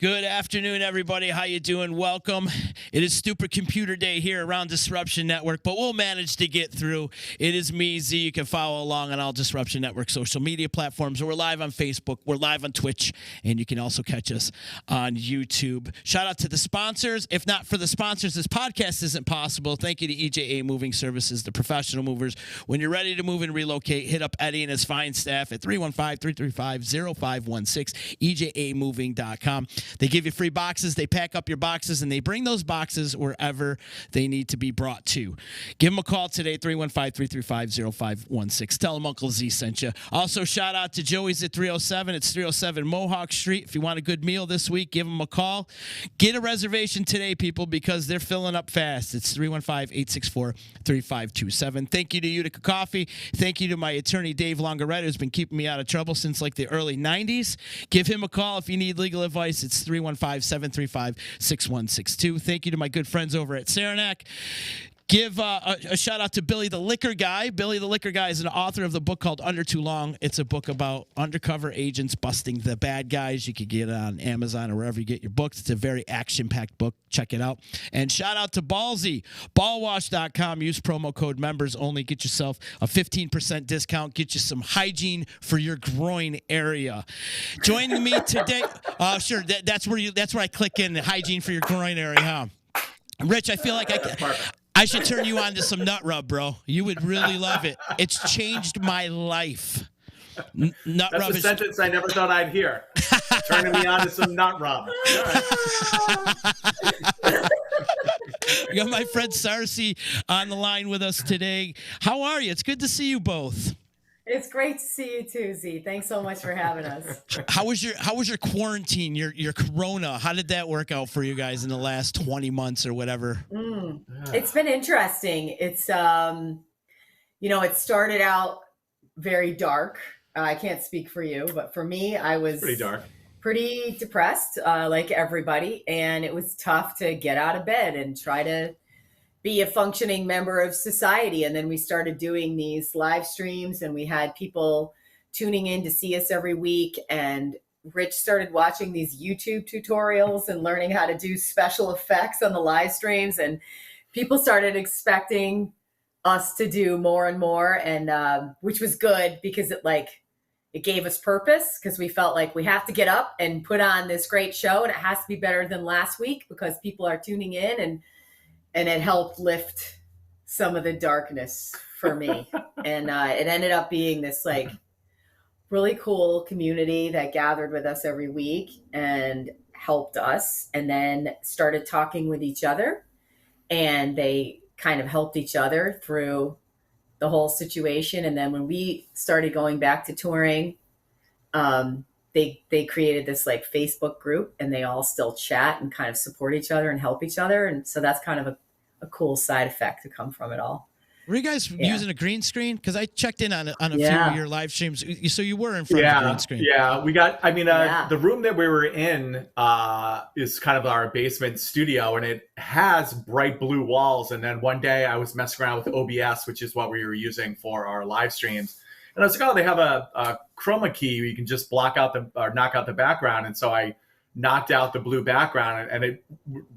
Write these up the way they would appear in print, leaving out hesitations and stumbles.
Good afternoon, everybody. How you doing? Welcome. It is Stupid Computer Day here around Disruption Network, but we'll manage to get through. It is me, Z. You can follow along on all Disruption Network social media platforms. We're live on Facebook. We're live on Twitch, and you can also catch us on YouTube. Shout out to the sponsors. If not for the sponsors, this podcast isn't possible. Thank you to EJA Moving Services, the professional movers. When you're ready to move and relocate, hit up Eddie and his fine staff at 315-335-0516, EJAmoving.com. They give you free boxes, they pack up your boxes, and they bring those boxes wherever they need to be brought to. Give them a call today, 315-335-0516. Tell them Uncle Z sent you. Also, shout out to Joey's at 307. It's 307 Mohawk Street. If you want a good meal this week, give them a call. Get a reservation today, people, because they're filling up fast. It's 315-864-3527. Thank you to Utica Coffee. Thank you to my attorney, Dave Longaretta, who's been keeping me out of trouble since like the early 90s. Give him a call if you need legal advice. It's 315-735-6162. Thank you to my good friends over at Saranac. Give a shout out to Billy the Liquor Guy. Billy the Liquor Guy is an author of the book called Under Too Long. It's a book about undercover agents busting the bad guys. You can get it on Amazon or wherever you get your books. It's a very action-packed book. Check it out. And shout out to Ballsy, ballwash.com. Use promo code members only. Get yourself a 15% discount. Get you some hygiene for your groin area. Joining me today, sure, that's where I click in, the hygiene for your groin area, huh? Rich, I feel like I should turn you on to some nut rub, bro. You would really love it. It's changed my life. Nut That's rub a sentence I never thought I'd hear. Turning me on to some nut rub. We got my friend Sirsy on the line with us today. How are you? It's good to see you both. It's great to see you too, Z. Thanks so much for having us. How was your quarantine, your corona? How did that work out for you guys in the last 20 months or whatever? It's been interesting. It's it started out very dark. I can't speak for you, but for me, I was Pretty dark. Pretty depressed, like everybody, and it was tough to get out of bed and try to be a functioning member of society. And then we started doing these live streams, and we had people tuning in to see us every week. And Rich started watching these YouTube tutorials and learning how to do special effects on the live streams. And people started expecting us to do more and more, and which was good because it gave us purpose, because we felt like we have to get up and put on this great show, and it has to be better than last week because people are tuning in, and it helped lift some of the darkness for me. And it ended up being this really cool community that gathered with us every week and helped us, and then started talking with each other, and they kind of helped each other through the whole situation. And then when we started going back to touring, they created this Facebook group, and they all still chat and kind of support each other and help each other. And so that's kind of a cool side effect to come from it all. Were you guys using a green screen? Because I checked in on a few of your live streams. So you were in front of the green screen. Yeah, we got, the room that we were in is kind of our basement studio, and it has bright blue walls. And then one day I was messing around with OBS, which is what we were using for our live streams. And I was like, oh, they have a chroma key where you can just block out or knock out the background. And so I knocked out the blue background, and it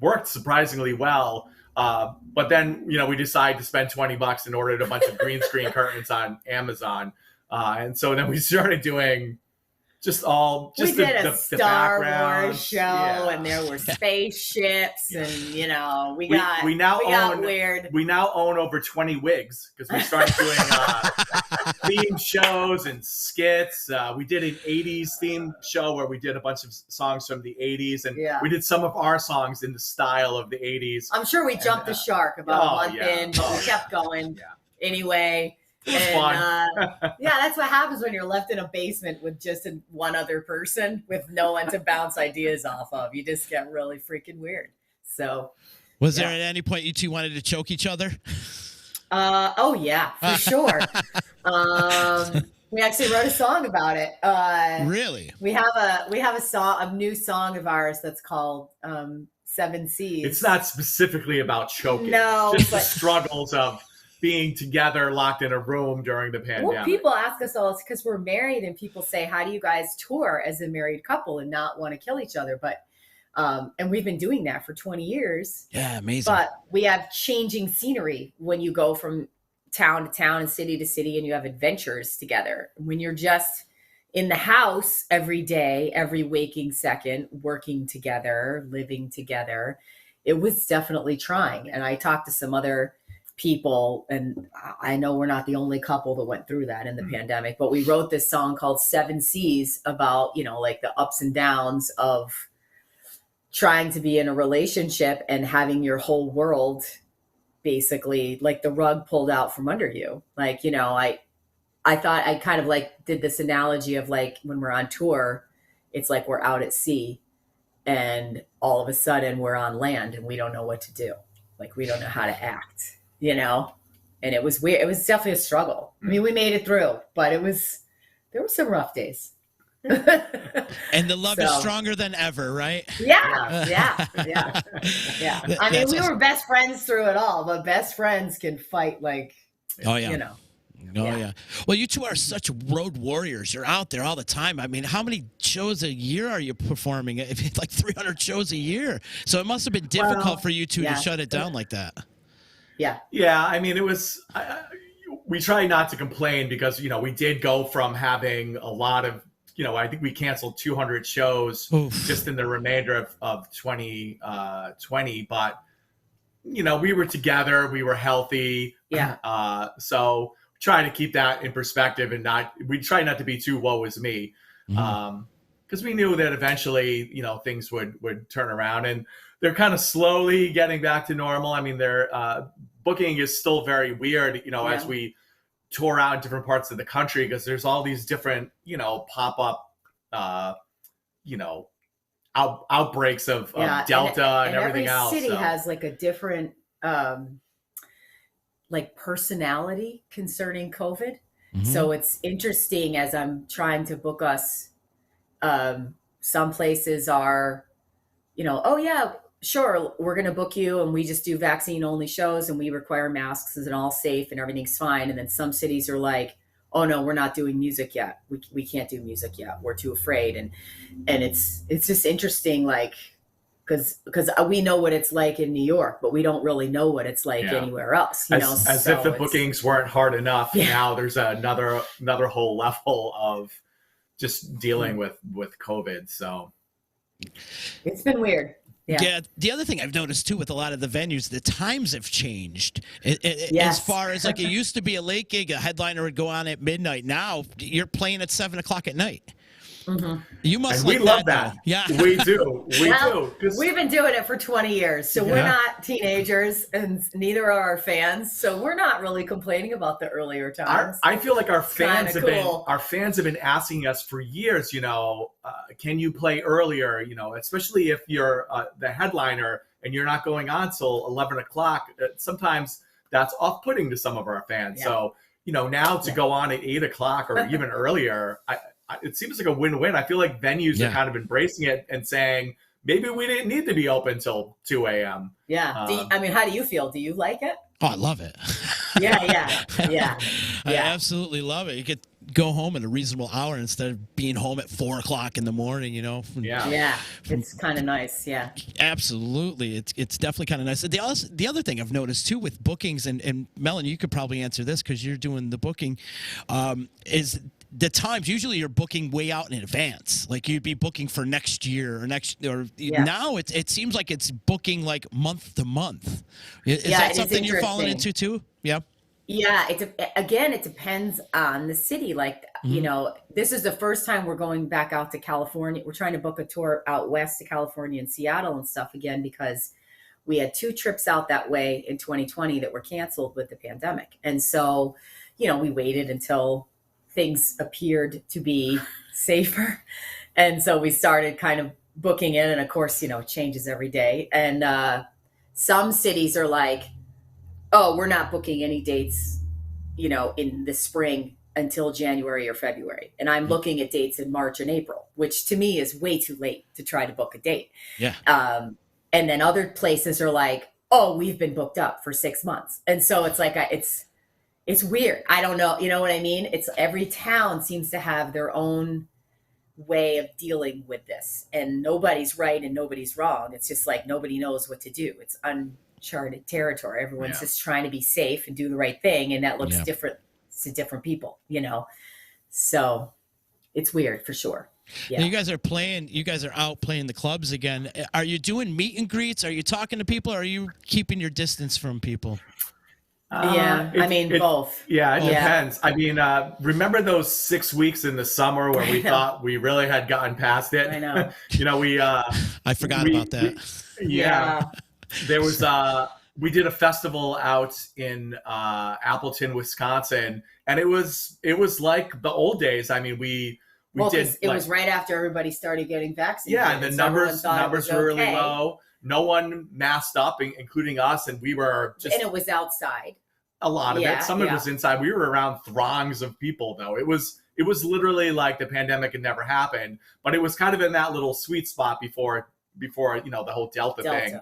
worked surprisingly well. But then, we decided to spend $20 and ordered a bunch of green screen curtains on Amazon. And so then we started doing we did a Star Wars show, and there were spaceships, and we now own weird. We now own over 20 wigs because we started doing theme shows and skits. We did an 80s theme show where we did a bunch of songs from the 80s, and we did some of our songs in the style of the 80s. I'm sure we jumped the shark about a month in, but we kept going anyway. And that's what happens when you're left in a basement with just one other person with no one to bounce ideas off of. You just get really freaking weird. So, was there at any point you two wanted to choke each other? Oh yeah, for sure. We actually wrote a song about it. Really? We have a new song of ours that's called 7 C's. It's not specifically about choking. No, just the struggles of being together, locked in a room during the pandemic. Well, people ask us all, it's because we're married, and people say, how do you guys tour as a married couple and not want to kill each other? But And we've been doing that for 20 years. Yeah, amazing. But we have changing scenery when you go from town to town and city to city, and you have adventures together. When you're just in the house every day, every waking second, working together, living together, it was definitely trying. And I talked to some other people, and I know we're not the only couple that went through that in the pandemic, but we wrote this song called 7 Seas about, like the ups and downs of trying to be in a relationship and having your whole world basically like the rug pulled out from under you. Like, I thought I kind of like did this analogy of like when we're on tour, it's like we're out at sea and all of a sudden we're on land and we don't know what to do. Like we don't know how to act. And it was weird. It was definitely a struggle. I mean, we made it through, but there were some rough days. And the love is stronger than ever, right? Yeah. I mean, we were best friends through it all, but best friends can fight like, yeah. Well, you two are such road warriors. You're out there all the time. I mean, how many shows a year are you performing? Like 300 shows a year. So it must have been difficult for you two to shut it down like that. Yeah. Yeah. I mean, it was, we try not to complain because, we did go from having a lot of, I think we canceled 200 shows just in the remainder of 2020. But, we were together, we were healthy. Yeah. So trying to keep that in perspective and we try not to be too woe is me. Because we knew that eventually, things would turn around, and they're kind of slowly getting back to normal. I mean, their booking is still very weird, as we tour out in different parts of the country, because there's all these different, pop-up, outbreaks of Delta and everything else. Every city has like a different like personality concerning COVID. So it's interesting as I'm trying to book us. Some places are, oh yeah, sure, we're going to book you and we just do vaccine only shows and we require masks and all safe and everything's fine. And then some cities are like, oh no, we're not doing music yet. We can't do music yet. We're too afraid. And it's just interesting, like, because we know what it's like in New York, but we don't really know what it's like anywhere else. As if the bookings weren't hard enough. Now there's another whole level of just dealing with COVID. So it's been weird. Yeah. The other thing I've noticed too with a lot of the venues, the times have changed. As far as like it used to be a late gig, a headliner would go on at midnight. Now you're playing at 7 o'clock at night. You must. And we love that. Yeah, we do. We do. We've been doing it for 20 years, so we're not teenagers, and neither are our fans. So we're not really complaining about the earlier times. I feel like our fans have been asking us for years. Can you play earlier? Especially if you're the headliner and you're not going on till 11 o'clock. Sometimes that's off-putting to some of our fans. So now to go on at 8 o'clock or even earlier, it seems like a win-win. I feel like venues are kind of embracing it and saying, maybe we didn't need to be open till 2 a.m. Yeah. How do you feel? Do you like it? Oh, I love it. Yeah. I absolutely love it. You could go home at a reasonable hour instead of being home at 4 o'clock in the morning, Yeah. It's kind of nice. Yeah. Absolutely. It's definitely kind of nice. The other thing I've noticed too with bookings, and Melanie, you could probably answer this because you're doing the booking, is the times. Usually you're booking way out in advance. Like you'd be booking for next year now it seems like it's booking like month to month. Is that something you're falling into too? Yeah. Yeah. It depends on the city. Like, this is the first time we're going back out to California. We're trying to book a tour out west to California and Seattle and stuff again, because we had 2 trips out that way in 2020 that were canceled with the pandemic. And so, we waited until things appeared to be safer. And so we started kind of booking in, and of course, it changes every day. And some cities are like, oh, we're not booking any dates, in the spring until January or February. And I'm looking at dates in March and April, which to me is way too late to try to book a date. Yeah. And then other places are like, oh, we've been booked up for 6 months. And so it's like, it's weird. I don't know. You know what I mean? It's every town seems to have their own way of dealing with this, and nobody's right and nobody's wrong. It's just like nobody knows what to do. It's uncharted territory. Everyone's just trying to be safe and do the right thing, and that looks different to different people, so it's weird for sure. Now you guys are out playing the clubs again. Are you doing meet and greets? Are you talking to people, or are you keeping your distance from people? Both. Yeah, it depends. I mean, remember those 6 weeks in the summer where we thought we really had gotten past it? I know. I forgot about that. There was we did a festival out in Appleton, Wisconsin, and it was like the old days. I mean, we did. It was right after everybody started getting vaccinated. Yeah, and the numbers were really low. No one masked up, including us, and we were just. And it was outside. A lot of it. Some of it was inside. We were around throngs of people, though. It was literally like the pandemic had never happened, but it was kind of in that little sweet spot before the whole Delta thing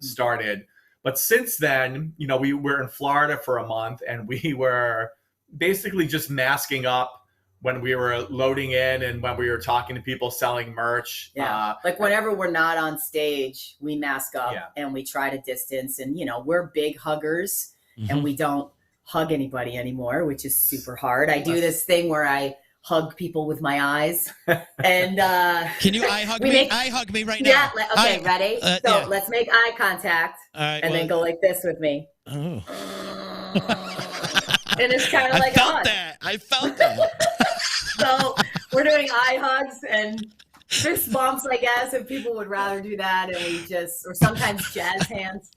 started. But since then, we were in Florida for a month, and we were basically just masking up when we were loading in and when we were talking to people selling merch. Like whenever we're not on stage, we mask up and we try to distance. And, we're big huggers and we don't hug anybody anymore, which is super hard. I do this thing where I hug people with my eyes. And can you eye hug me? Eye hug me right now. Yeah. Okay, ready? Let's make eye contact then go like this with me. Oh. And it's kind of like I felt that. So we're doing eye hugs and fist bumps, I guess, if people would rather do that. And or sometimes jazz hands.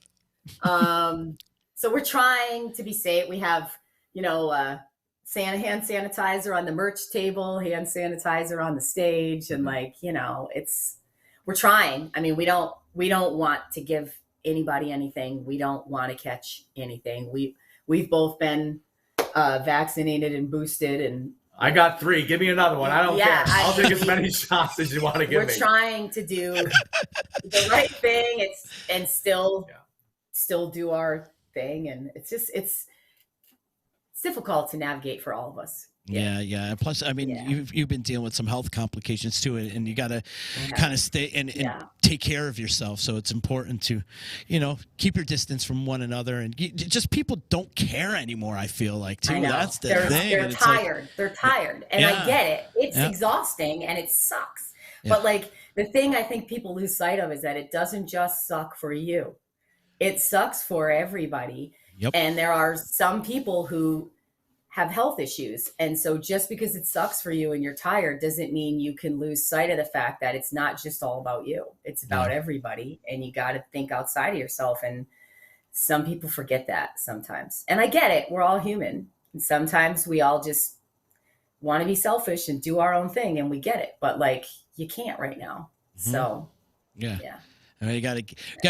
So we're trying to be safe. We have, hand sanitizer on the merch table, hand sanitizer on the stage. And we're trying. I mean, we don't want to give anybody anything. We don't want to catch anything. We've both been vaccinated and boosted, and I got 3. Give me another one. I don't care. I'll take as many shots as you want to give me. We're trying to do the right thing and still do our thing, and it's difficult to navigate for all of us. Yeah. Plus, I mean, you've been dealing with some health complications too, and you got to kind of stay and take care of yourself. So it's important to, keep your distance from one another, and just people don't care anymore. I feel like too. That's the thing. They're tired. They're tired, and I get it. It's exhausting and it sucks. But the thing I think people lose sight of is that it doesn't just suck for you. It sucks for everybody. Yep. And there are some people who have health issues. And so just because it sucks for you and you're tired doesn't mean you can lose sight of the fact that it's not just all about you. It's about everybody. And you got to think outside of yourself. And some people forget that sometimes. And I get it. We're all human. And sometimes we all just want to be selfish and do our own thing. And we get it. But you can't right now. Mm-hmm. So, yeah. I mean, you gotta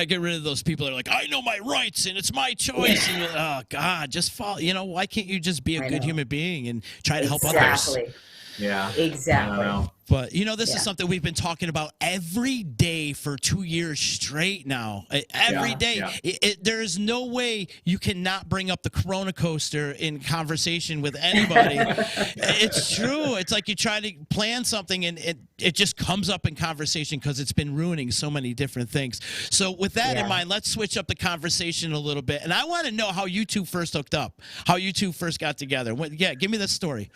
get rid of those people that are like, I know my rights and it's my choice. And oh God, just follow. Why can't you just be a good human being and try to help others? Yeah, exactly. But this is something we've been talking about every day for 2 years straight now. Every day. There is no way you cannot bring up the Corona coaster in conversation with anybody. It's true. It's like you try to plan something and it just comes up in conversation because it's been ruining so many different things. So with that in mind, let's switch up the conversation a little bit. And I want to know how you two first hooked up, how you two first got together. Give me the story.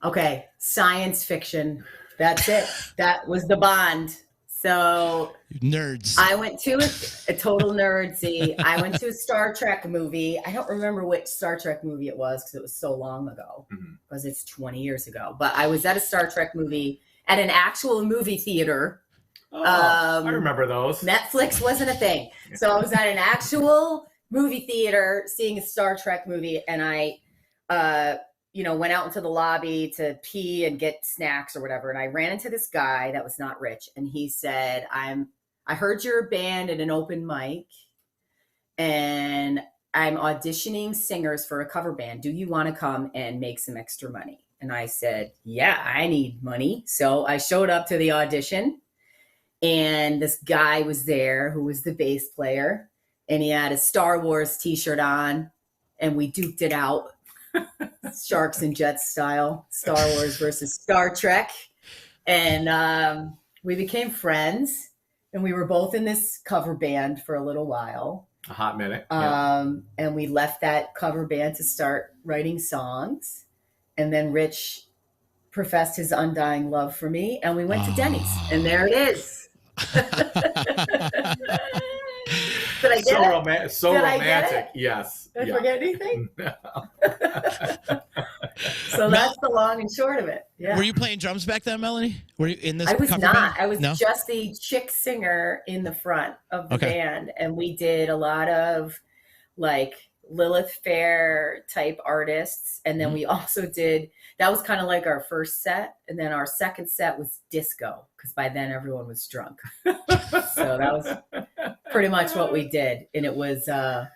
Okay, science fiction. That's it. That was the bond. So nerds. I went to a total nerd. See, I went to a Star Trek movie. I don't remember which Star Trek movie it was because it was so long ago. Because it's 20 years ago. But I was at a Star Trek movie at an actual movie theater. I remember those. Netflix wasn't a thing. So I was at an actual movie theater seeing a Star Trek movie, and I went out into the lobby to pee and get snacks or whatever. And I ran into this guy that was not rich. And he said, I heard you're a band at an open mic and I'm auditioning singers for a cover band. Do you want to come and make some extra money? And I said, yeah, I need money. So I showed up to the audition and this guy was there who was the bass player and he had a Star Wars t-shirt on and we duked it out. Sharks and Jets style, Star Wars versus Star Trek. And we became friends, and we were both in this cover band for a little while. A hot minute. And we left that cover band to start writing songs. And then Rich professed his undying love for me, and we went to Denny's, and there it is. Did I get it? So romantic. Yes. Did I forget anything? No. So that's the long and short of it. Yeah. Were you playing drums back then, Melanie? Were you in this? I was cover not. band? I was No? just the chick singer in the front of the band, and we did a lot of like Lilith Fair type artists, and then we also did. That was kind of like our first set, and then our second set was disco, because by then everyone was drunk. So that was pretty much what we did, and it was a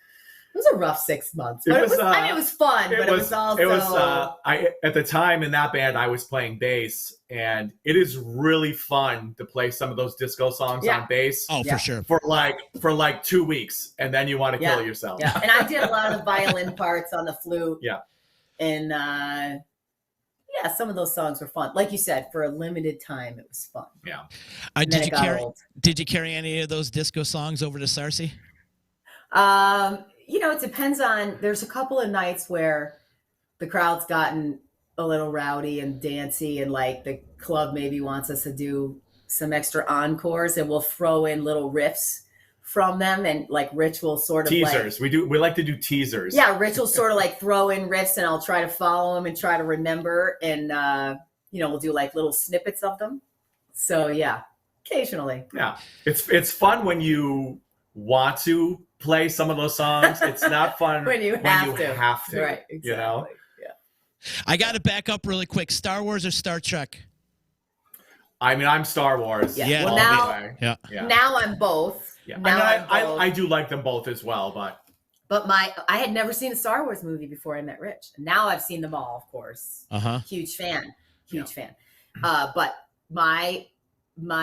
rough 6 months. But it was fun, but it was also. At the time in that band, I was playing bass, and it is really fun to play some of those disco songs on bass. Oh, for sure. For like 2 weeks, and then you want to kill yourself. Yeah, and I did a lot of the violin parts on the flute. Yeah, and. Yeah, some of those songs were fun. Like you said, for a limited time, it was fun. Yeah. Did you carry any of those disco songs over to Sirsy? It depends on. There's a couple of nights where the crowd's gotten a little rowdy and dancey, and like the club maybe wants us to do some extra encores, and we'll throw in little riffs from them, and like Rich will sort of teasers. We like to do teasers. Yeah, Rich will sort of like throw in riffs, and I'll try to follow him and try to remember, and we'll do like little snippets of them. So yeah, occasionally. Yeah, it's fun when you want to play some of those songs. It's not fun when you have to. Right, exactly. You know. Yeah. I got to back up really quick. Star Wars or Star Trek? I mean, I'm Star Wars. Yeah. Well, now I'm both. Yeah, I do like them both as well, but I had never seen a Star Wars movie before I met Rich. Now I've seen them all, of course. Huge fan. But my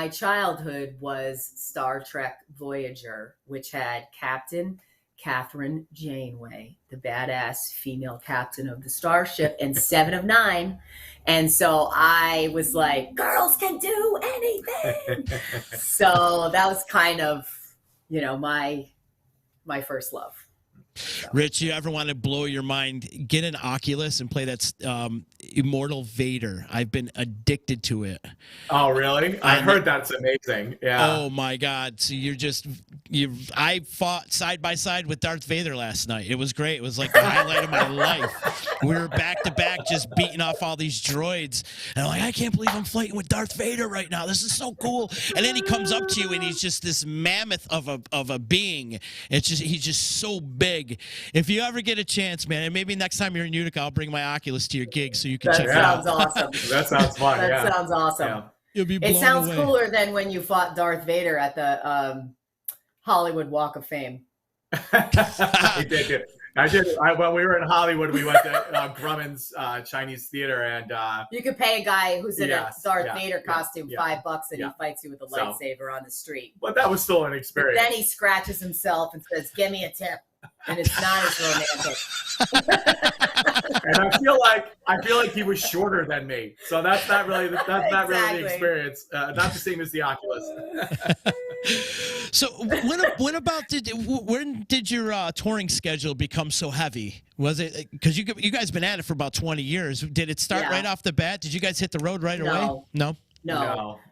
childhood was Star Trek Voyager, which had Captain Catherine Janeway, the badass female captain of the starship, and 7 of 9. And so I was like, girls can do anything. So that was kind of, my first love. So. Rich, you ever want to blow your mind? Get an Oculus and play that Immortal Vader. I've been addicted to it. Oh, really? I heard that's amazing. Yeah. Oh my God! So I fought side by side with Darth Vader last night. It was great. It was like the highlight of my life. We were back to back, just beating off all these droids, and I'm like, I can't believe I'm fighting with Darth Vader right now. This is so cool. And then he comes up to you, and he's just this mammoth of a being. He's just so big. If you ever get a chance, man, and maybe next time you're in Utica, I'll bring my Oculus to your gig so you can check it out. That sounds awesome. That sounds fun. That sounds awesome. Yeah. You'll be blown It sounds away. cooler than when you fought Darth Vader at the Hollywood Walk of Fame. I did. When we were in Hollywood, we went to Grumman's Chinese theater, and you could pay a guy who's in a Darth Vader costume $5, and he fights you with a lightsaber on the street. But that was still an experience. But then he scratches himself and says, "Give me a tip," and it's not as romantic. And I feel like he was shorter than me, so that's not really really the experience. Not the same as the Oculus. So when did your touring schedule become so heavy? Was it because you guys been at it for about 20 years? Did it start right off the bat? Did you guys hit the road right away? No.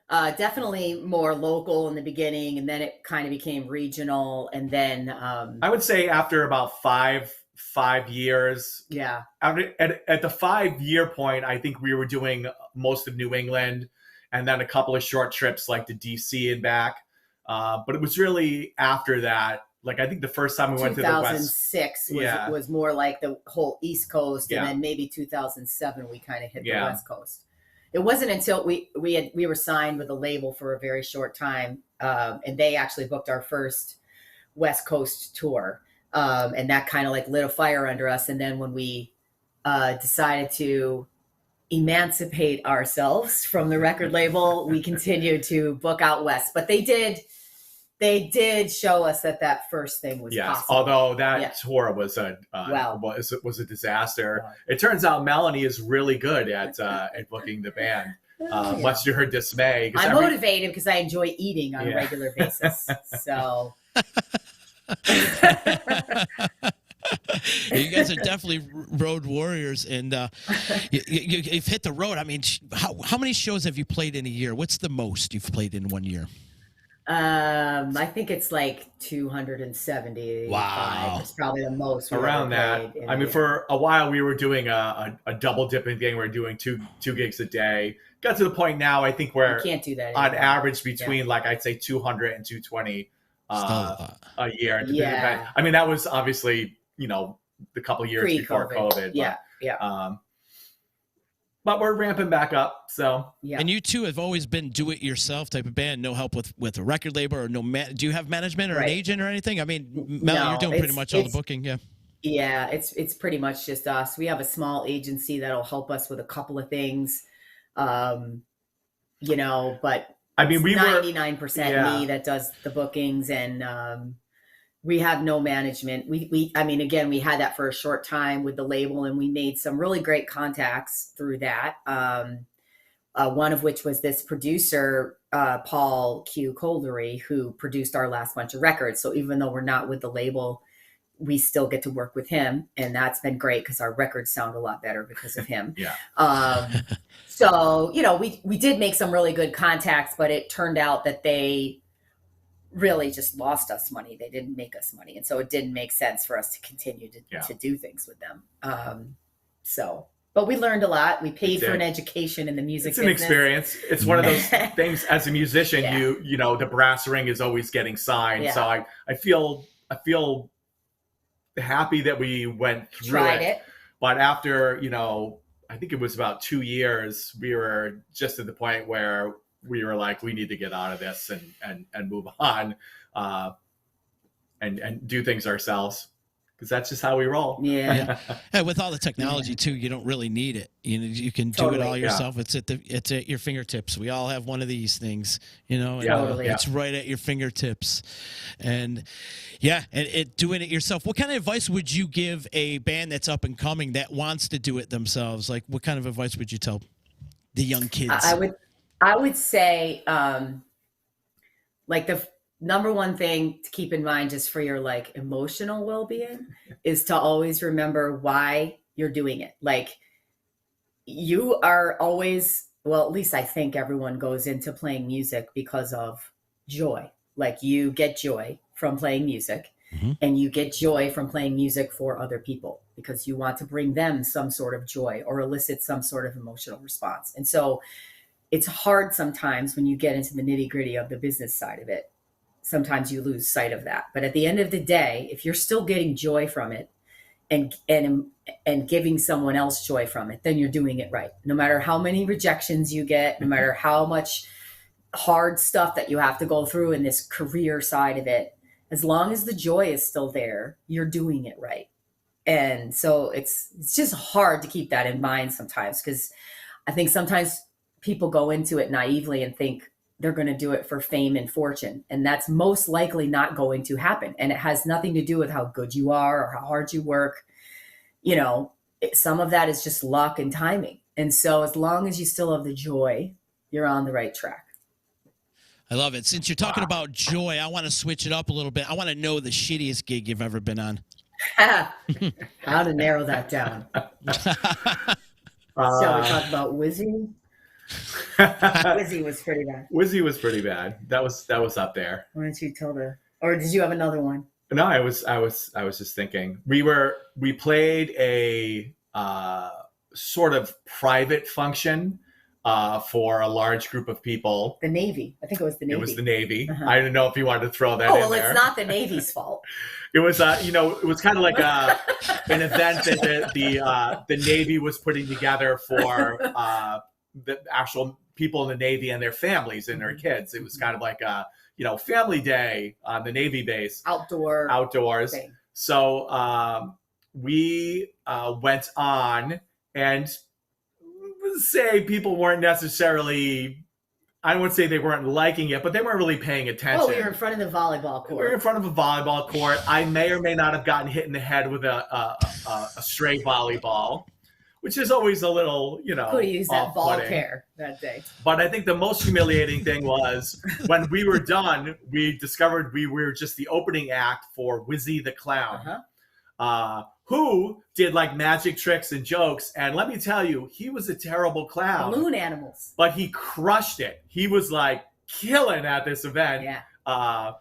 Definitely more local in the beginning, and then it kind of became regional, and then I would say after about five years. Yeah. At the 5-year point, I think we were doing most of New England, and then a couple of short trips like to DC and back. But it was really after that. Like I think the first time we went to the West, 2006 was more like the whole East Coast, and then maybe 2007 we kind of hit the West Coast. It wasn't until we were signed with a label for a very short time, and they actually booked our first West Coast tour, and that kind of like lit a fire under us. And then when we decided to emancipate ourselves from the record label, we continued to book out West. But they did show us that first thing was possible. Although that tour was a disaster. It turns out Melanie is really good at booking the band. much to her dismay. I'm motivated because I enjoy eating on a regular basis. So. You guys are definitely road warriors, and you've hit the road. I mean, how many shows have you played in a year? What's the most you've played in 1 year? I think it's like 270. Wow. It's probably the most around that. I mean, for a while we were doing a double dipping thing. We were doing two gigs a day. Got to the point now, I think we're can't do that on average between like I'd say 200 and 220 a year. Yeah. I mean, that was obviously, the couple of years before COVID. But we're ramping back up. So And you two have always been do-it-yourself type of band, no help with a record label or do you have management or an agent or anything? I mean, Mel, you're doing pretty much all the booking, Yeah, it's pretty much just us. We have a small agency that'll help us with a couple of things, but I mean, we 99% me that does the bookings, and we have no management. I mean, again, we had that for a short time with the label, and we made some really great contacts through that. One of which was this producer, Paul Q. Coldery, who produced our last bunch of records. So even though we're not with the label, we still get to work with him. And that's been great because our records sound a lot better because of him. So, we did make some really good contacts, but it turned out that they really just lost us money. They didn't make us money. And so it didn't make sense for us to continue to do things with them. But we learned a lot. We paid for an education in the music business. It's an experience. It's one of those things as a musician, the brass ring is always getting signed. So I feel happy that we went through it. But after, I think it was about 2 years, we were just at the point where we were like, we need to get out of this and move on and do things ourselves, because that's just how we roll. And with all the technology too, you don't really need it. You can do it all yourself. It's at your fingertips. We all have one of these things, it's right at your fingertips. And doing it yourself. What kind of advice would you give a band that's up and coming that wants to do it themselves? Like, what kind of advice would you tell the young kids? I would say, the number one thing to keep in mind just for your emotional well-being is to always remember why you're doing it. Like, you are always, well, at least I think everyone goes into playing music because of joy. Like, you get joy from playing music, and you get joy from playing music for other people because you want to bring them some sort of joy or elicit some sort of emotional response. And so it's hard sometimes when you get into the nitty-gritty of the business side of it. Sometimes you lose sight of that. But at the end of the day, if you're still getting joy from it and giving someone else joy from it, then you're doing it right. No matter how many rejections you get, no matter how much hard stuff that you have to go through in this career side of it, as long as the joy is still there, you're doing it right. And so it's just hard to keep that in mind sometimes, because I think sometimes people go into it naively and think they're going to do it for fame and fortune. And that's most likely not going to happen. And it has nothing to do with how good you are or how hard you work. Some of that is just luck and timing. And so as long as you still have the joy, you're on the right track. I love it. Since you're talking about joy, I want to switch it up a little bit. I want to know the shittiest gig you've ever been on. How to narrow that down. Shall we talk about Wizzy? Wizzy was pretty bad. Wizzy was pretty bad. That was up there. Why don't you tell or did you have another one? No, I was just thinking. We played a sort of private function for a large group of people. The Navy. I think it was the Navy. It was the Navy. I didn't know if you wanted to throw that in there. Oh, well, it's not the Navy's fault. It was, it was kind of like an event that the Navy was putting together for the actual people in the Navy and their families and their kids. It was kind of like a, family day on the Navy base. Outdoors. Thing. So we went on, and say people weren't necessarily, I wouldn't say they weren't liking it, but they weren't really paying attention. Oh, we were in front of the volleyball court. We were in front of a volleyball court. I may or may not have gotten hit in the head with a stray volleyball. which is always a little, Could have used that ball care that day. But I think the most humiliating thing was when we were done, we discovered we were just the opening act for Wizzy the Clown, who did like magic tricks and jokes. And let me tell you, he was a terrible clown. Balloon animals. But he crushed it. He was like killing at this event. Yeah.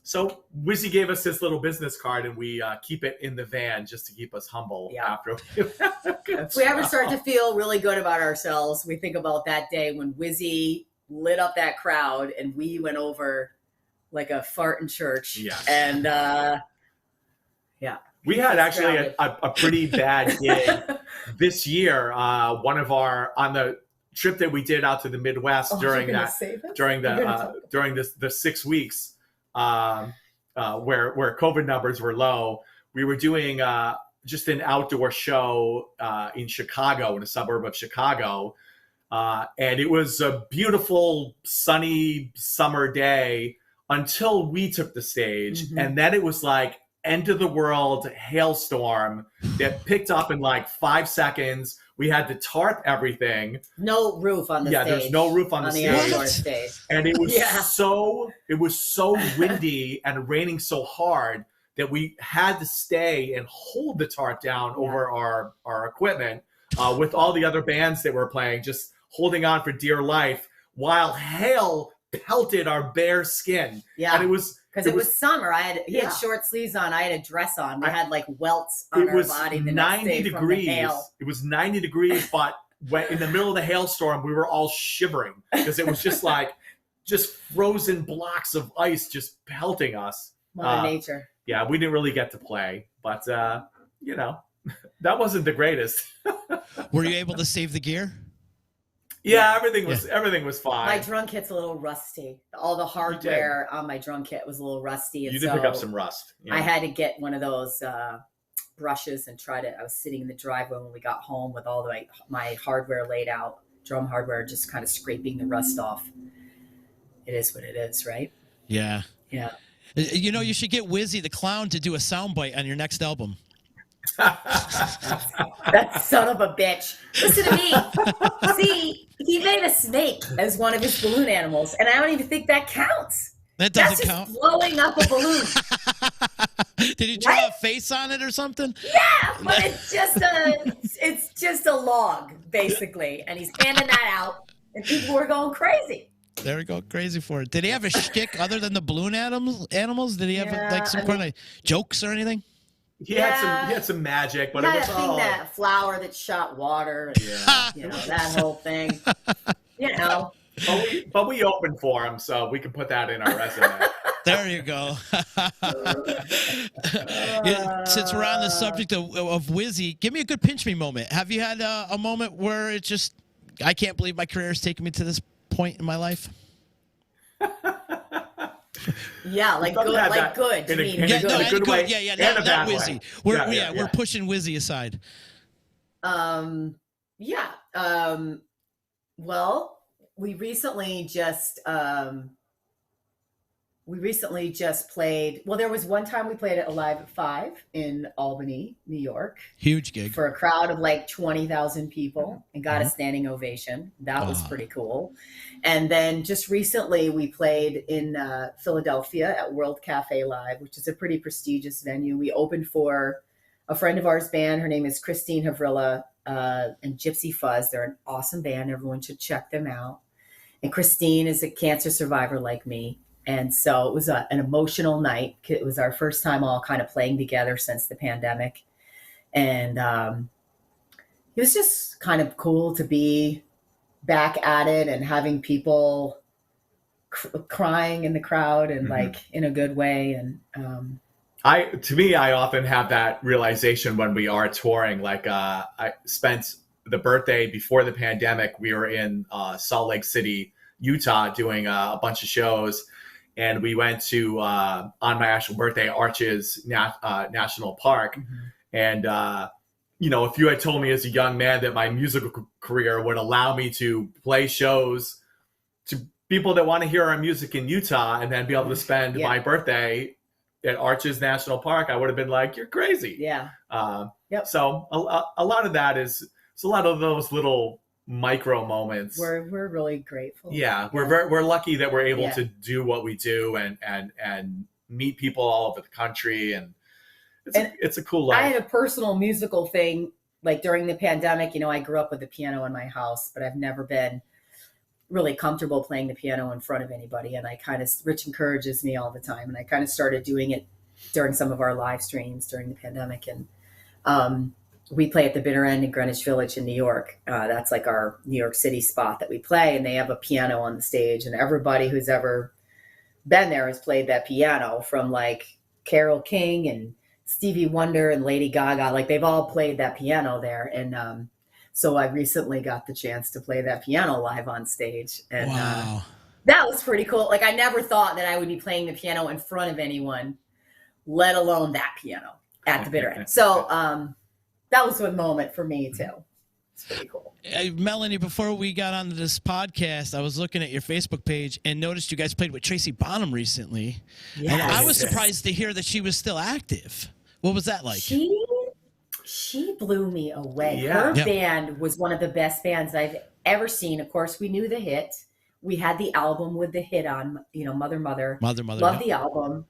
So Wizzy gave us this little business card, and we keep it in the van just to keep us humble after. If we ever start to feel really good about ourselves, we think about that day when Wizzy lit up that crowd, and we went over like a fart in church. Yes. And we had actually a pretty bad gig this year. On the trip that we did out to the Midwest during the 6 weeks. Where COVID numbers were low, we were doing just an outdoor show in Chicago, in a suburb of Chicago, and it was a beautiful sunny summer day until we took the stage, and then it was like end of the world hailstorm that picked up in like 5 seconds. We had to tarp everything. No roof on the stage. Yeah, there's no roof on the stage. And it was so windy and raining so hard that we had to stay and hold the tarp down over our equipment with all the other bands that were playing, just holding on for dear life while hail pelted our bare skin. Yeah. And it was because it was summer. He had short sleeves on. I had a dress on. We had like welts on our body. The 90 degrees. From the hail. It was 90 degrees, but when in the middle of the hailstorm, we were all shivering because it was just like frozen blocks of ice just pelting us. Mother Nature. Yeah, we didn't really get to play, but that wasn't the greatest. Were you able to save the gear? Yeah, everything was fine. My drum kit's a little rusty. All the hardware on my drum kit was a little rusty. And you did pick up some rust. Yeah. I had to get one of those brushes and I was sitting in the driveway when we got home with all my hardware laid out, drum hardware, just kind of scraping the rust off. It is what it is, right? Yeah. Yeah. You should get Wizzy the Clown to do a soundbite on your next album. That son of a bitch. Listen to me. See, he made a snake as one of his balloon animals, and I don't even think that counts. That doesn't That's count. Just blowing up a balloon. Did he draw a face on it or something? Yeah, but it's just a log, basically, and he's handing that out, and people were going crazy. There we go, crazy for it. Did he have a shtick other than the balloon animals? Did he have some kind of jokes or anything? He had some magic, but it was all that flower that shot water. And, that whole thing. But we opened for him, so we can put that in our resume. There you go. Since we're on the subject of Wizzy, give me a good pinch me moment. Have you had a moment where it's just, I can't believe my career has taken me to this point in my life? Yeah, like good. Not Wizzy. We're pushing Wizzy aside. Well, we recently just played. Well, there was one time we played at Alive at 5 in Albany, New York. Huge gig for a crowd of like 20,000 people, and got a standing ovation. That was pretty cool. And then just recently we played in Philadelphia at World Cafe Live, which is a pretty prestigious venue. We opened for a friend of ours band. Her name is Christine Havrilla and Gypsy Fuzz. They're an awesome band. Everyone should check them out. And Christine is a cancer survivor like me. And so it was an emotional night. It was our first time all kind of playing together since the pandemic. And it was just kind of cool to be back at it and having people crying in the crowd and like in a good way. And I often have that realization when we are touring. Like I spent the birthday before the pandemic. We were in Salt Lake City, Utah, doing a bunch of shows. And we went to, on my actual birthday, Arches National Park. And, if you had told me as a young man that my musical career would allow me to play shows to people that want to hear our music in Utah and then be able to spend my birthday at Arches National Park, I would have been like, you're crazy. Yeah. So a lot of that is it's a lot of those little micro moments. We're really grateful. Yeah, we're lucky that we're able to do what we do and meet people all over the country, and it's a cool life. I had a personal musical thing, like during the pandemic. I grew up with a piano in my house, but I've never been really comfortable playing the piano in front of anybody. And Rich encourages me all the time, and I kind of started doing it during some of our live streams during the pandemic. And we play at the Bitter End in Greenwich Village in New York. That's like our New York City spot that we play, and they have a piano on the stage, and everybody who's ever been there has played that piano, from like Carole King and Stevie Wonder and Lady Gaga. Like, they've all played that piano there. And so I recently got the chance to play that piano live on stage, and wow. That was pretty cool. Like, I never thought that I would be playing the piano in front of anyone, let alone that piano at the Bitter End. So that was a moment for me too. It's pretty cool. Melanie, before we got onto this podcast, I was looking at your Facebook page and noticed you guys played with Tracy Bonham recently. Yes. And I was surprised to hear that she was still active. What was that like? She blew me away. Yeah. Her band was one of the best bands I've ever seen. Of course, we knew the hit. We had the album with the hit on, Mother. Love the album.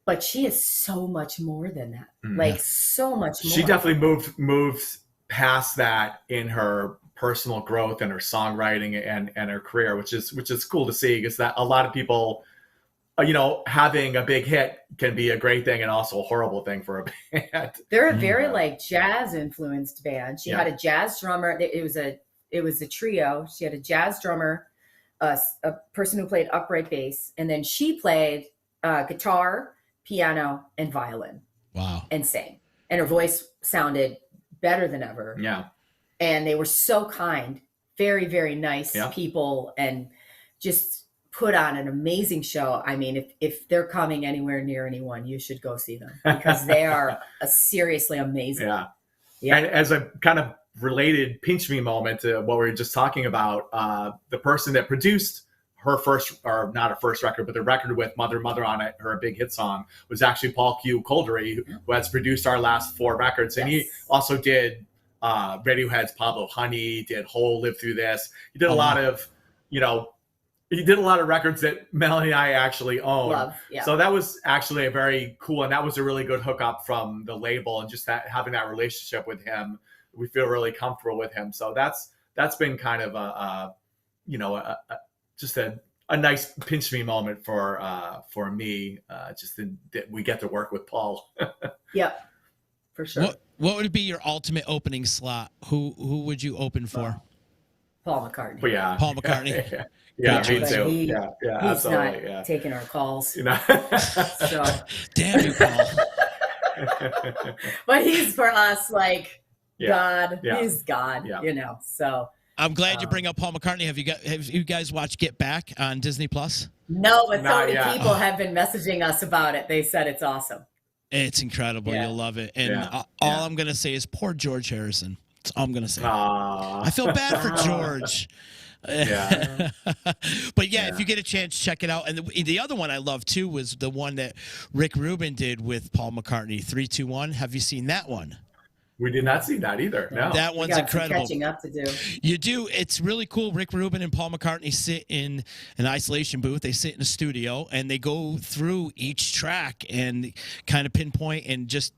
But she is so much more than that. Like, so much more. She definitely moved past that in her personal growth and her songwriting and her career, which is cool to see, because that a lot of people, having a big hit can be a great thing and also a horrible thing for a band. They're a very like jazz influenced band. She had a jazz drummer. It was a trio. She had a jazz drummer, a person who played upright bass, and then she played guitar, piano, and violin. Wow. And sang. And her voice sounded better than ever. Yeah. And they were so kind, very, very nice people, and just put on an amazing show. I mean, if they're coming anywhere near anyone, you should go see them, because they are seriously amazing. Yeah. And as a kind of related pinch me moment to what we were just talking about, the person that produced her first, or not her first record, but the record with Mother on it, her big hit song, was actually Paul Q. Coldery, who has produced our last 4 records. And he also did Radiohead's Pablo Honey, did Hole, Live Through This. He did a lot of, he did a lot of records that Melanie and I actually own. Love, So that was actually a very cool, and that was a really good hookup from the label, and just having that relationship with him, we feel really comfortable with him. So that's been kind of just a nice pinch me moment for me, just that we get to work with Paul. Yep, for sure. What would be your ultimate opening slot? Who would you open for? Paul McCartney. But yeah, Paul McCartney. Yeah, me too. He's absolutely. Not taking our calls. So. Damn you, Paul. But he's for us like God. Yeah. He's God. Yeah. So. I'm glad you bring up Paul McCartney. Have you guys watched Get Back on Disney Plus? No, but so many people have been messaging us about it. They said it's awesome. It's incredible. You'll love it. And all I'm going to say is poor George Harrison. That's all I'm going to say. I feel bad for George. Yeah. But if you get a chance, check it out. And the other one I love too was the one that Rick Rubin did with Paul McCartney, 3, 2, 1. Have you seen that one? We did not see that either. No. That one's incredible. Catching up to do. You do. It's really cool. Rick Rubin and Paul McCartney sit in an isolation booth. They sit in a studio and they go through each track and kind of pinpoint and just,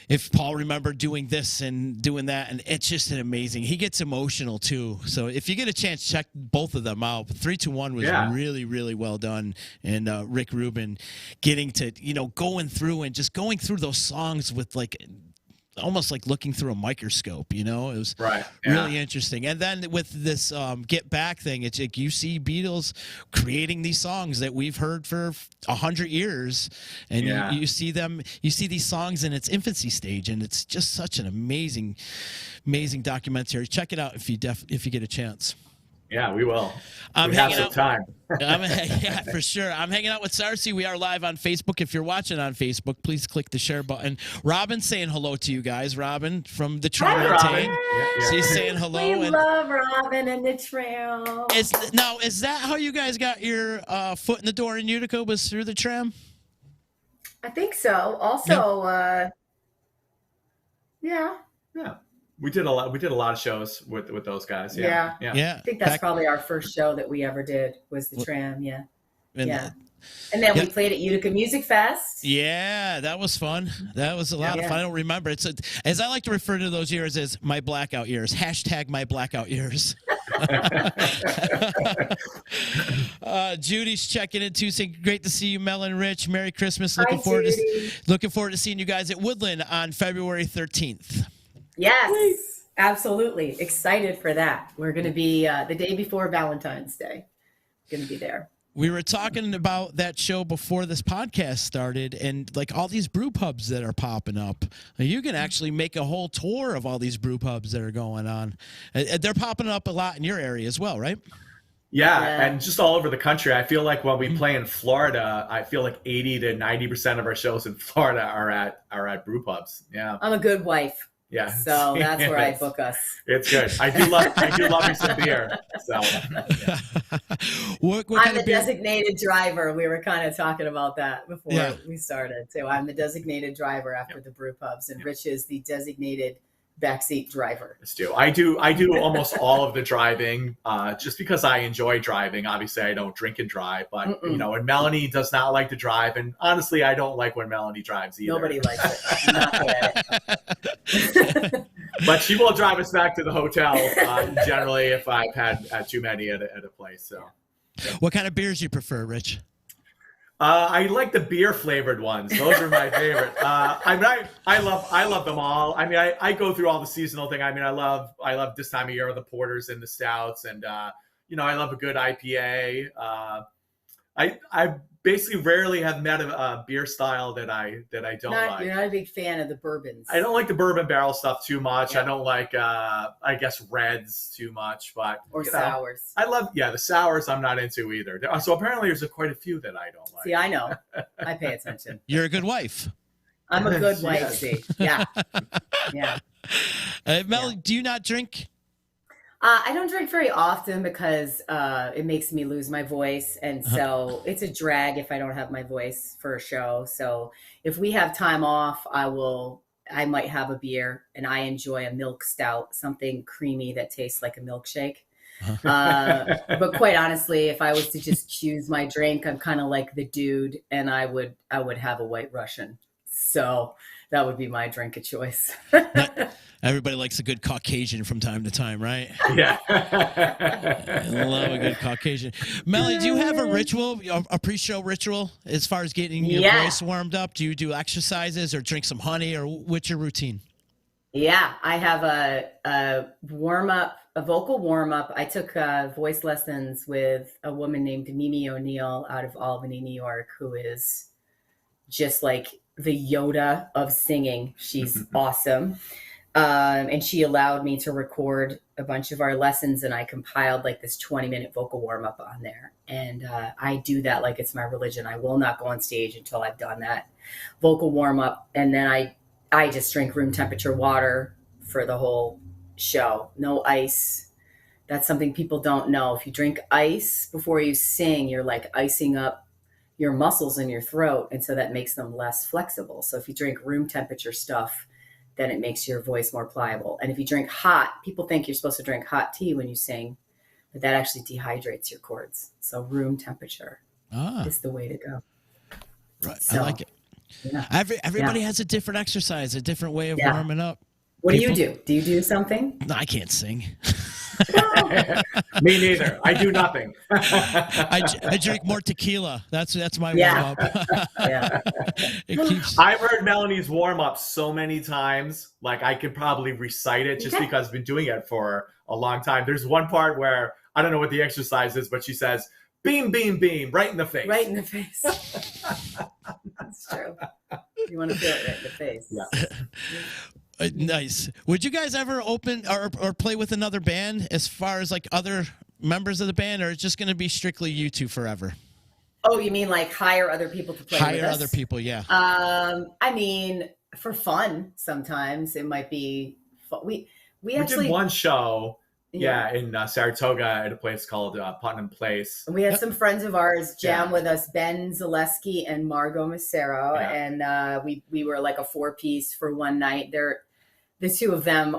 if Paul remembered doing this and doing that, and it's just an amazing. He gets emotional too. So if you get a chance, check both of them out. 3, 2, 1 was really, really well done, and Rick Rubin getting to going through those songs with almost like looking through a microscope. It was really interesting. And then with this Get Back thing, it's like you see Beatles creating these songs that we've heard for 100 years, and you see these songs in its infancy stage, and it's just such an amazing documentary. Check it out if you get a chance. Yeah, we will. We have some time. For sure. I'm hanging out with Sirsy. We are live on Facebook. If you're watching on Facebook, please click the share button. Robin's saying hello to you guys. Robin from the Trail. Hi, Robin. She's saying hello. We love Robin and the Trail. Is that how you guys got your foot in the door in Utica, was through the tram? I think so. Also, Yeah. We did a lot of shows with those guys. Yeah. Yeah. I think that's probably our first show that we ever did was the Tram. Yeah. And, yeah. And then we played at Utica Music Fest. Yeah, that was fun. That was a lot of fun. I don't remember. It's as I like to refer to those years as my blackout years. #, my blackout years. Judy's checking in too, saying great to see you, Mel and Rich. Merry Christmas. Looking forward to seeing you guys at Woodland on February 13th. Yes, absolutely. Excited for that. We're going to be the day before Valentine's Day. Going to be there. We were talking about that show before this podcast started, and like all these brew pubs that are popping up. You can actually make a whole tour of all these brew pubs that are going on. They're popping up a lot in your area as well, right? Yeah, and just all over the country. I feel like when we play in Florida, I feel like 80 to 90% of our shows in Florida are at brew pubs. Yeah, I'm a good wife. Yeah, so that's where I book us. It's good. I do love me some beer. So what I'm the designated driver. We were kind of talking about that before we started. So I'm the designated driver after the brew pubs, and Rich is the designated backseat driver. I do almost all of the driving, just because I enjoy driving. Obviously, I don't drink and drive, but you know, and Melanie does not like to drive, and honestly, I don't like when Melanie drives either. Nobody likes it. I'm not good at it. But she will drive us back to the hotel generally if I've had too many at a place. So, what kind of beers do you prefer, Rich? I like the beer flavored ones. Those are my favorite. I love them all. I mean, I go through all the seasonal thing. I mean, I love this time of year the porters and the stouts, and you know, I love a good IPA. I basically rarely have met a beer style that I don't like. You're not a big fan of the bourbons. I don't like the bourbon barrel stuff too much. I don't like I guess reds too much, but sours. I love the sours. I'm not into either. So apparently there's quite a few that I don't like. See, I know. I pay attention. You're a good wife. I'm a good wife. See, yeah. Mel, do you not drink? I don't drink very often because it makes me lose my voice. And so it's a drag if I don't have my voice for a show. So if we have time off, I might have a beer, and I enjoy a milk stout, something creamy that tastes like a milkshake. But quite honestly, if I was to just choose my drink, I'm kind of like the dude, and I would have a White Russian. So that would be my drink of choice. Everybody likes a good Caucasian from time to time, right? Yeah. I love a good Caucasian. Melanie, do you have a ritual, a pre-show ritual, as far as getting your voice warmed up? Do you do exercises or drink some honey, or what's your routine? Yeah, I have a warm-up, a vocal warm-up. I took voice lessons with a woman named Mimi O'Neill out of Albany, New York, who is just like the Yoda of singing. She's awesome. And she allowed me to record a bunch of our lessons, and I compiled like this 20-minute vocal warm-up on there. And I do that like it's my religion. I will not go on stage until I've done that vocal warm-up. And then I just drink room temperature water for the whole show. No ice. That's something people don't know. If you drink ice before you sing, you're like icing up your muscles in your throat. And so that makes them less flexible. So if you drink room temperature stuff, then it makes your voice more pliable. And if you drink hot, people think you're supposed to drink hot tea when you sing, but that actually dehydrates your cords. So room temperature is the way to go. Right. So, I like it. Yeah. Everybody has a different exercise, a different way of warming up. What do you do? Do you do something? No, I can't sing. Me neither. I do nothing. I drink more tequila. That's my warm up. I've heard Melanie's warm up so many times, like I could probably recite it just because I've been doing it for a long time. There's one part where I don't know what the exercise is, but she says, "Beam, beam, beam," right in the face. Right in the face. That's true. You want to feel it right in the face. Yeah. Nice. Would you guys ever open or play with another band, as far as like other members of the band, or it's just going to be strictly you two forever? Oh, you mean like hire other people to play with us? Hire other people, yeah. I mean, for fun, sometimes it might be fun. We actually did one show, in Saratoga at a place called Putnam Place. We had some friends of ours jam with us, Ben Zaleski and Margot Macero, and we were like a 4-piece for one night. the two of them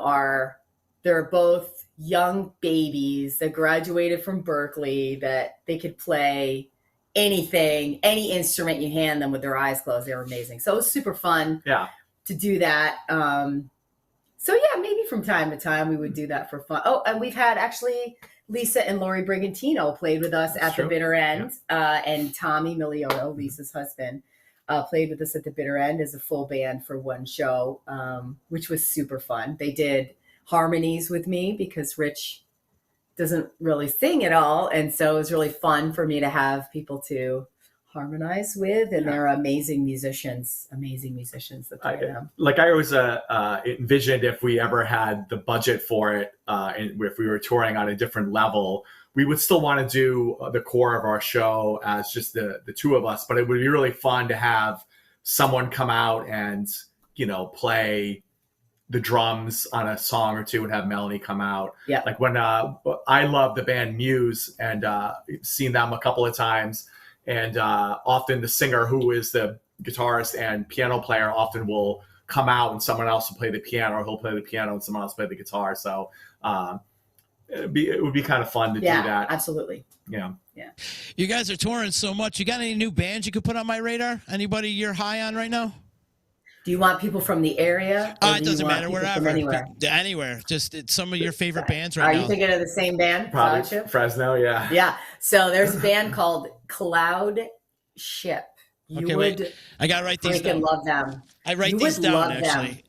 they're both young babies that graduated from Berkeley, that they could play anything, any instrument you hand them with their eyes closed. They were amazing. So it was super fun to do that. So yeah, maybe from time to time we would do that for fun. Oh, and we've had actually Lisa and Lori Brigantino played with us at the bitter end. And Tommy Miliotto, Lisa's husband, played with us at the bitter end as a full band for one show, which was super fun. They did harmonies with me because Rich doesn't really sing at all. And so it was really fun for me to have people to harmonize with, and they're amazing musicians that I am. Like I always envisioned if we ever had the budget for it, and if we were touring on a different level, we would still want to do the core of our show as just the two of us, but it would be really fun to have someone come out and, play the drums on a song or two and have Melanie come out. Yeah. Like when I love the band Muse and seen them a couple of times. And often the singer, who is the guitarist and piano player, often will come out and someone else will play the piano, or he'll play the piano and someone else play the guitar. So it would be kind of fun to do that. Absolutely. Yeah. You guys are touring so much. You got any new bands you could put on my radar? Anybody you're high on right now? Do you want people from the area? It doesn't matter, wherever. Anywhere. Just some of your favorite bands right now. Are you thinking of the same band? Probably Fresno, yeah. Yeah. So there's a band called Cloud Ship. I got to write these down. Love them. I write these down, actually.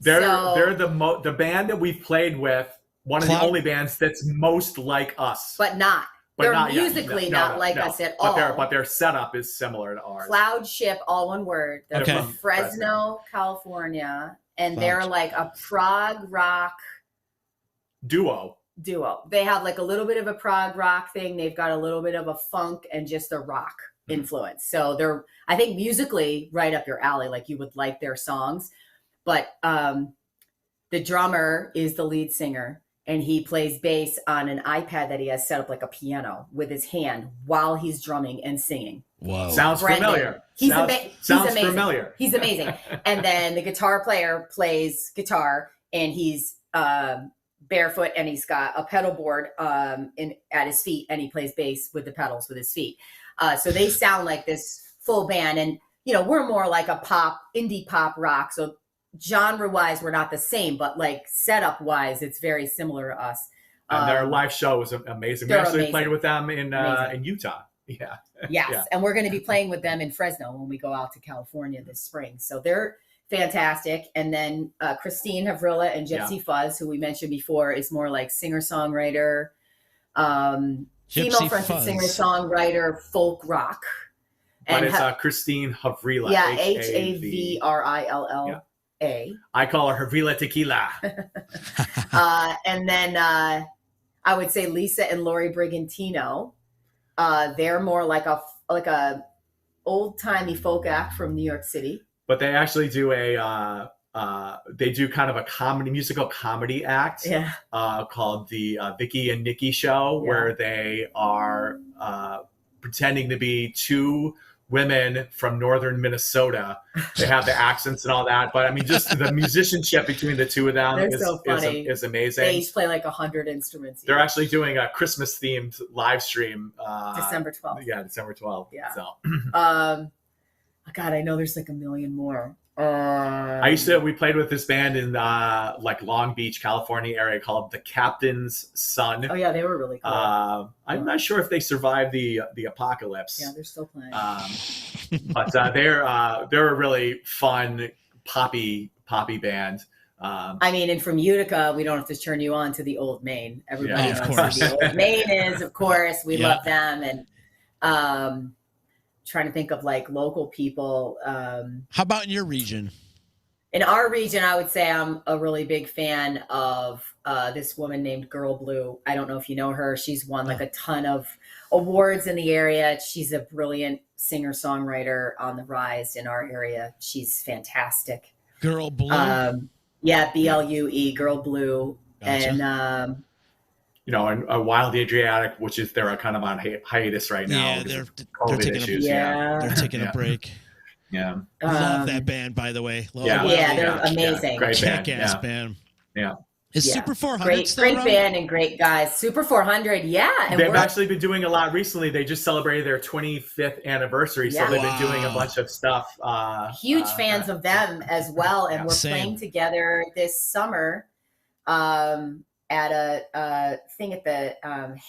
They're the band that we've played with, one of the only bands that's most like us. But not. They're musically not like us at all. But their setup is similar to ours. Cloud Ship, all one word. They're from Fresno, California, and they're like a prog rock duo. They have like a little bit of a prog rock thing. They've got a little bit of a funk and just a rock influence. So they're, I think, musically right up your alley. Like you would like their songs. But the drummer is the lead singer. And he plays bass on an iPad that he has set up like a piano with his hand while he's drumming and singing. Whoa. Sounds familiar. Sounds familiar. He's amazing. And then the guitar player plays guitar, and he's barefoot, and he's got a pedal board at his feet, and he plays bass with the pedals with his feet. So they sound like this full band. And, we're more like a indie pop rock. So genre-wise, we're not the same, but like setup-wise, it's very similar to us. And their live show was amazing. We actually played with them in Utah. Yeah. Yes, yeah. And we're going to be playing with them in Fresno when we go out to California this spring. So they're fantastic. And then Christine Havrilla and Gypsy Fuzz, who we mentioned before, is more like singer-songwriter, female-fronted singer-songwriter, folk rock. But it's Christine Havrilla. Yeah, Havrilla. I call her Havrilla Tequila. And then I would say Lisa and Lori Brigantino. They're more like a old timey folk act from New York City. But they actually do they do kind of a musical comedy act called the Vicky and Nikki Show, where they are pretending to be two women from northern Minnesota. They have the accents and all that, but I mean, just the musicianship between the two of them is amazing. They each play like 100 instruments. They're actually doing a Christmas themed live stream. December 12th. Yeah, December 12th. Yeah. So. God, I know there's like a million more. We played with this band in like Long Beach, California area called The Captain's Son. Oh yeah, they were really cool. I'm not sure if they survived the apocalypse. Yeah, they're still playing. But they're a really fun poppy band. And from Utica, we don't have to turn you on to the Old Main. Everybody knows who the Old Main is, of course. We love them, and trying to think of like local people. How about in your region? In our region, I would say I'm a really big fan of this woman named Girl Blue. I don't know if you know her. She's won like a ton of awards in the area. She's a brilliant singer-songwriter on the rise in our area. She's fantastic. Girl Blue? BLUE, Girl Blue. Gotcha. And and Wild Adriatic, which they're kind of on hiatus right now. Yeah, they're taking a break. Yeah. Love that band, by the way. They're amazing. Great Kick-ass band. Yeah. Is Super 400 still great around? band and great guys. Super 400, and they've actually been doing a lot recently. They just celebrated their 25th annivery, so they've been doing a bunch of stuff. Huge fans of them as well, and we're playing together this summer at a thing at the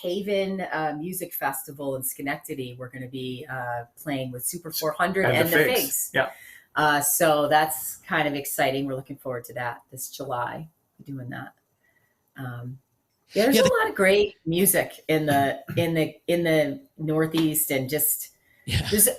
Haven Music Festival in Schenectady. We're going to be playing with Super 400 and the Figs. Yeah. So that's kind of exciting. We're looking forward to that this July. Doing that. There's a lot of great music in the Northeast, and just there's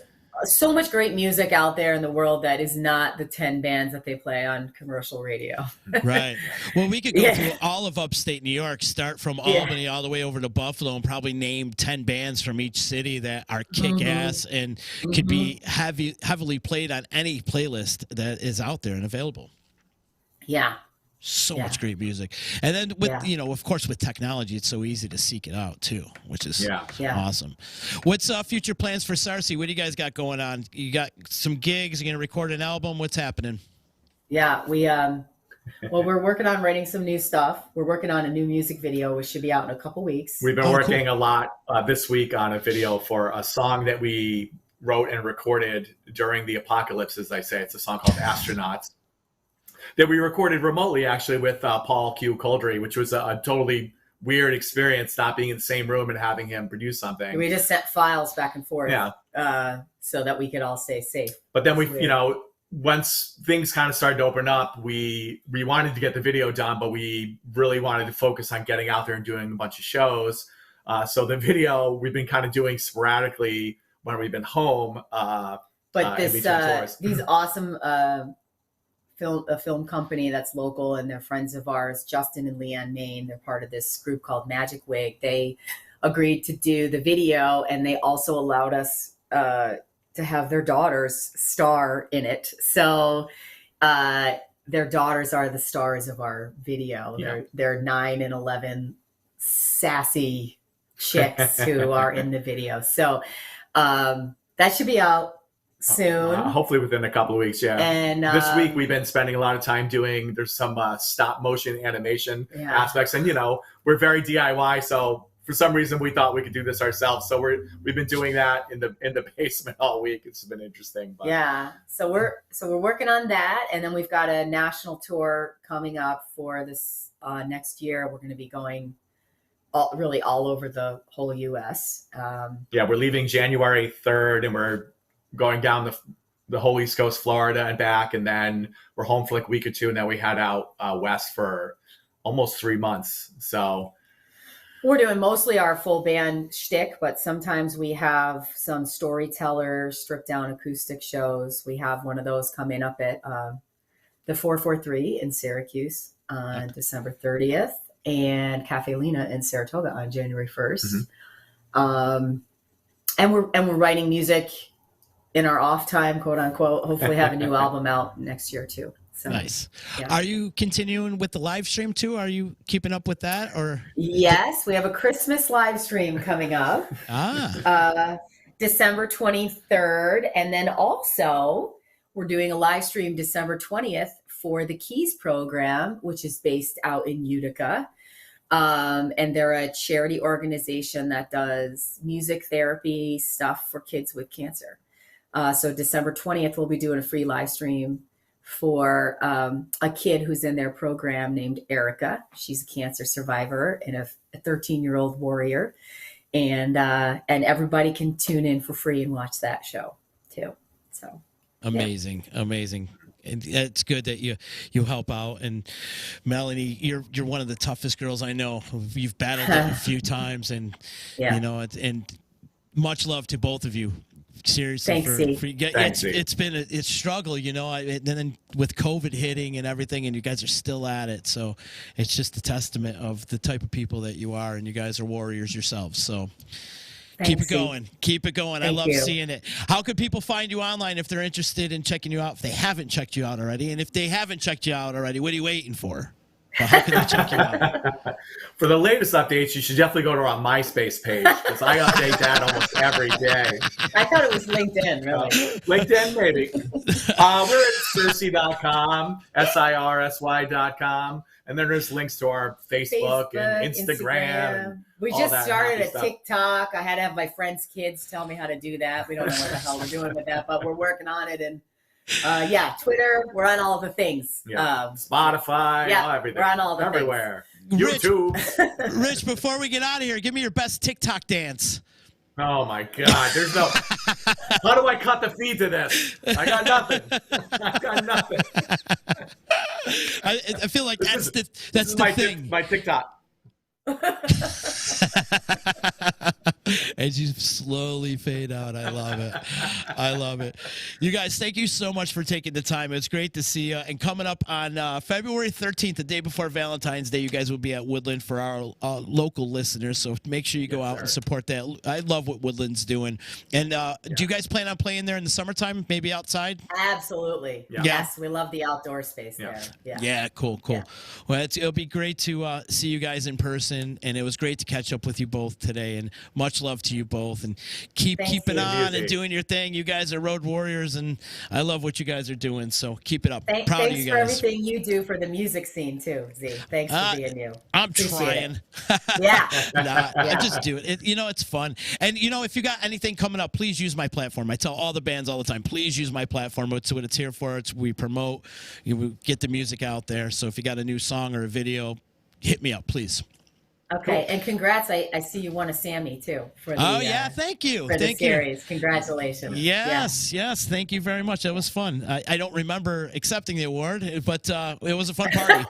so much great music out there in the world that is not the 10 bands that they play on commercial radio. Right. Well, we could go through all of upstate New York, start from Albany all the way over to Buffalo, and probably name 10 bands from each city that are kick-ass and could be heavily played on any playlist that is out there and available. Yeah. So much great music. And then with, of course, with technology, it's so easy to seek it out too, which is awesome. What's future plans for Sirsy? What do you guys got going on? You got some gigs? You're going to record an album? What's happening? Yeah, we're working on writing some new stuff. We're working on a new music video, which should be out in a couple weeks. We've been working a lot this week on a video for a song that we wrote and recorded during the apocalypse, as I say. It's a song called Astronauts, that we recorded remotely, actually, with Paul Q. Coldry, which was a totally weird experience, not being in the same room and having him produce something. We just sent files back and forth so that we could all stay safe. But then once things kind of started to open up, we wanted to get the video done, but we really wanted to focus on getting out there and doing a bunch of shows. So the video we've been kind of doing sporadically when we've been home. But these awesome a film company that's local, and they're friends of ours, Justin and Leanne Main. They're part of this group called Magic Wig. They agreed to do the video, and they also allowed us to have their daughters star in it. So their daughters are the stars of our video. They're 9 and 11 sassy chicks who are in the video. So that should be out soon, hopefully within a couple of weeks. And this week we've been spending a lot of time there's some stop motion animation aspects, and we're very DIY, so for some reason we thought we could do this ourselves, so we've been doing that in the basement all week. It's been interesting, so we're working on that, and then we've got a national tour coming up for this next year. We're going to be going all over the whole US. We're leaving January 3rd, and we're going down the whole East Coast, Florida and back, and then we're home for like a week or two, and then we head out west for almost 3 months. So we're doing mostly our full band shtick, but sometimes we have some storyteller, stripped down acoustic shows. We have one of those coming up at the 443 in Syracuse on December 30th, and Cafe Lena in Saratoga on January 1st. And we're writing music in our off time, quote unquote. Hopefully have a new album out next year too. So, nice. Are you continuing with the live stream too? Are you keeping up with that? Or yes, we have a Christmas live stream coming up. December 23rd. And then also we're doing a live stream December 20th for the Keys program, which is based out in Utica. And they're a charity organization that does music therapy stuff for kids with cancer. So December 20th, we'll be doing a free live stream for a kid who's in their program named Erica. She's a cancer survivor and a 13-year-old warrior. And everybody can tune in for free and watch that show too. So amazing. And it's good that you help out. And Melanie, you're one of the toughest girls I know. You've battled it a few times, and and much love to both of you. Seriously, it's been a struggle, and then with COVID hitting and everything, and you guys are still at it. So it's just a testament of the type of people that you are, and you guys are warriors yourselves. So keep it going. I love seeing it. How could people find you online if they're interested in checking you out, if they haven't checked you out already? And if they haven't checked you out already, what are you waiting for? But how can they check you out? For the latest updates, you should definitely go to our MySpace page because I update that almost every day. I thought it was LinkedIn, really. LinkedIn, maybe. We're at Sirsy.com, SIRSY.com. And then there's links to our Facebook and Instagram. We all just that started happy a stuff. TikTok. I had to have my friends' kids tell me how to do that. We don't know what the hell we're doing with that, but we're working on it. And Twitter, we're on all the things. Yeah. Spotify, everything. We're on all the everywhere. things. YouTube. Rich, before we get out of here, give me your best TikTok dance. Oh my God! There's no. How do I cut the feed to this? I got nothing. I got nothing. I feel like that's the thing. My TikTok. As you slowly fade out. I love it. I love it. You guys, thank you so much for taking the time. It's great to see you. And coming up on February 13th, the day before Valentine's Day, you guys will be at Woodland for our local listeners. So make sure you go out and support that. I love what Woodland's doing. And do you guys plan on playing there in the summertime, maybe outside? Absolutely. Yeah. Yes, we love the outdoor space there. Yeah, cool. Yeah. Well, it'll be great to see you guys in person, and it was great to catch up with you both today. And much love to you both, and keeping on and doing your thing. You guys are road warriors, and I love what you guys are doing. So keep it up. Proud of you guys. Thanks for everything you do for the music scene too, Z. Thanks for being you. I'm trying. I just do it. It's fun. And if you got anything coming up, please use my platform. I tell all the bands all the time, please use my platform. It's what it's here for. We promote. We get the music out there. So if you got a new song or a video, hit me up, please. Okay, and congrats. I see you won a Sammy too for the thank you. For the series. Congratulations. Yes. Thank you very much. That was fun. I don't remember accepting the award, but it was a fun party.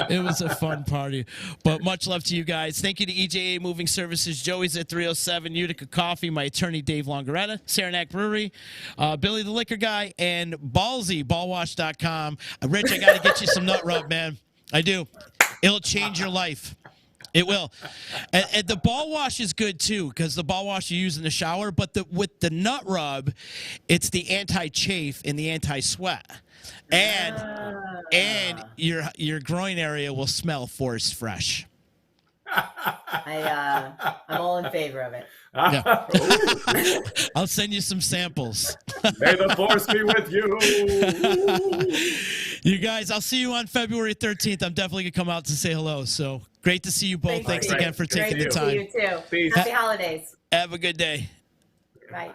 It was a fun party. But much love to you guys. Thank you to EJA Moving Services, Joey's at 307, Utica Coffee, my attorney Dave Longaretta, Saranac Brewery, Billy the Liquor Guy, and Ballsy, ballwash.com. Rich, I got to get you some nut rub, man. I do. It'll change your life. It will. And the ball wash is good too, because the ball wash you use in the shower, but with the nut rub, it's the anti-chafe and the anti-sweat. And your groin area will smell forest fresh. I'm all in favor of it. Yeah. I'll send you some samples. May the force be with you. You guys, I'll see you on February 13th. I'm definitely going to come out to say hello. So great to see you both. Thanks again for taking the time. See you too. Peace. Happy holidays. Have a good day. Bye.